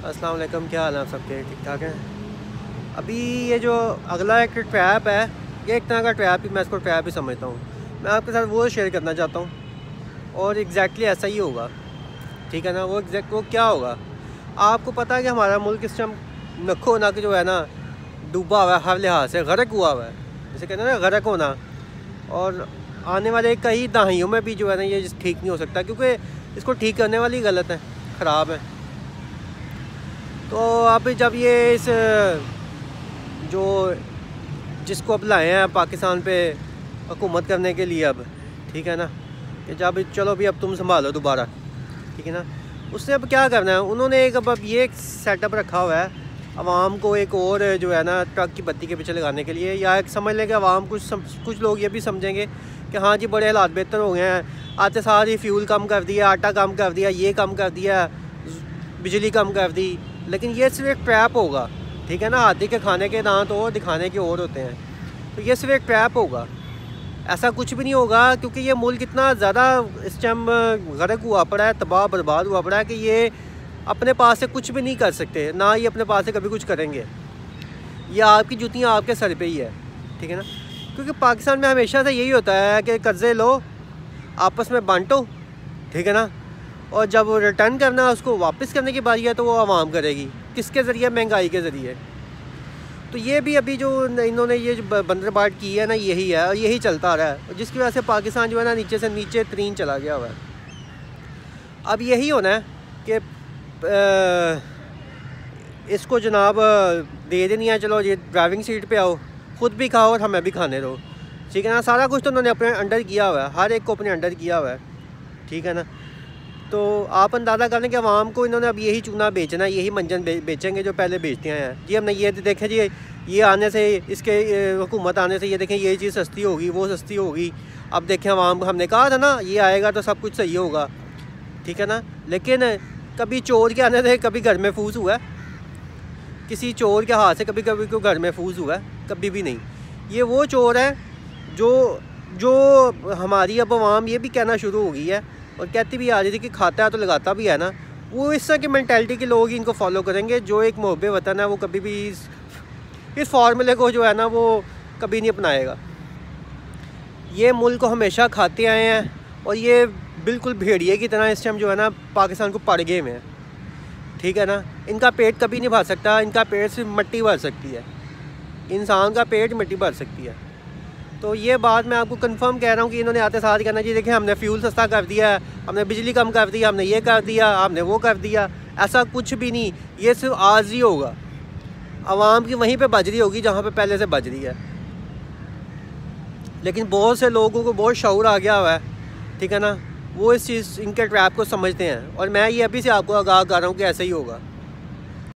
अस्सलाम वालेकुम, क्या हाल है आप सबके? ठीक ठाक हैं। अभी ये जो अगला एक ट्रैप है, ये एक तरह का ट्रैप ही, मैं इसको ट्रैप ही समझता हूँ। मैं आपके साथ वो शेयर करना चाहता हूँ और एग्जैक्टली ऐसा ही होगा, ठीक है ना। वो क्या होगा, आपको पता है कि हमारा मुल्क इस टाइम नखो नक जो है ना डूबा हुआ है, हर लिहाज से गर्क हुआ हुआ है, जैसे कहते हैं ना गर्क होना। और आने वाले कई दहाइयों में भी जो है ना ये ठीक नहीं हो सकता, क्योंकि इसको ठीक करने वाली गलत है, ख़राब है। तो अब जब ये इस जो जिसको अब लाए हैं पाकिस्तान पे हुकूमत करने के लिए, अब ठीक है ना, कि जब चलो भी अब तुम संभालो दोबारा, ठीक है ना। उसने अब क्या करना है, उन्होंने अब ये एक सेटअप रखा हुआ है आवाम को एक और जो है ना ट्रक की बत्ती के पीछे लगाने के लिए, या एक समझ लें कि आवाम कुछ लोग ये भी समझेंगे कि हाँ जी बड़े हालात बेहतर हो गए हैं, आते साथ ही फ्यूल कम कर दिया, आटा कम कर दिया, ये कम कर दिया, बिजली कम कर दी। लेकिन ये सिर्फ एक ट्रैप होगा, ठीक है ना। हाथी के खाने के दांत और दिखाने के और होते हैं, तो ये सिर्फ एक ट्रैप होगा, ऐसा कुछ भी नहीं होगा। क्योंकि ये मुल्क इतना ज़्यादा इस टाइम गर्क हुआ पड़ा है, तबाह बर्बाद हुआ पड़ा है कि ये अपने पास से कुछ भी नहीं कर सकते, ना ये अपने पास से कभी कुछ करेंगे। ये आपकी जुतियाँ आपके सर पे ही है, ठीक है ना। क्योंकि पाकिस्तान में हमेशा से यही होता है कि कर्ज़े लो, आपस में बांटो, ठीक है ना, और जब रिटर्न करना उसको वापस करने की बारी है तो वो आवाम करेगी, किसके ज़रिए? महंगाई के ज़रिए। तो ये भी अभी जो इन्होंने ये बंदरबाट की है ना, यही है और यही चलता आ रहा है, जिसकी वजह से पाकिस्तान जो है ना नीचे से नीचे तरीन चला गया हुआ है। अब यही होना है कि इसको जनाब दे देनी है, चलो ये ड्राइविंग सीट पे आओ, ख़ुद भी खाओ और हमें भी खाने दो, ठीक है ना। सारा कुछ तो उन्होंने अपने अंडर किया हुआ है, हर एक को अपने अंडर किया हुआ है, ठीक है ना। तो आप अंदाज़ा करें कि आवाम को इन्होंने अब यही चूना बेचना है, यही मंजन बेचेंगे जो पहले बेचते हैं। जी हमने ये देखें जी, ये आने से, इसके हुकूमत आने से ये देखें ये चीज़ सस्ती होगी, वो सस्ती होगी। अब देखें आवाम को हमने कहा था ना ये आएगा तो सब कुछ सही होगा, ठीक है ना। लेकिन कभी चोर के आने से कभी घर महफूज हुआ है, किसी चोर के हाथ से कभी कोई घर महफूज हुआ है? कभी भी नहीं। ये वो चोर है जो हमारी अब आवाम ये भी कहना शुरू हो गई है और कहती भी आ रही थी कि खाता है तो लगाता भी है ना। वो इस तरह की मेंटालिटी के लोग ही इनको फॉलो करेंगे, जो एक मोहब्बे वतन है वो कभी भी इस फार्मूले को जो है ना वो कभी नहीं अपनाएगा। ये मुल्क को हमेशा खाते आए हैं और ये बिल्कुल भेड़िए की तरह इस टाइम जो है ना पाकिस्तान को पड़ गए में है, ठीक है ना। इनका पेट कभी नहीं भर सकता, इनका पेट सिर्फ मिट्टी भर सकती है, इंसान का पेट मिट्टी भर सकती है। तो ये बात मैं आपको कंफर्म कह रहा हूँ कि इन्होंने आते साथ कहना चाहिए देखिए हमने फ्यूल सस्ता कर दिया है, हमने बिजली कम कर दिया, हमने ये कर दिया, हमने वो कर दिया। ऐसा कुछ भी नहीं, ये सिर्फ आज ही होगा। आवाम की वहीं पे बज रही होगी जहाँ पे पहले से बज रही है। लेकिन बहुत से लोगों को बहुत शऊर आ गया हुआ है, ठीक है ना, वो इस चीज़ इनके ट्रैप को समझते हैं। और मैं ये अभी से आपको आगाह कर रहा हूँ कि ऐसा ही होगा।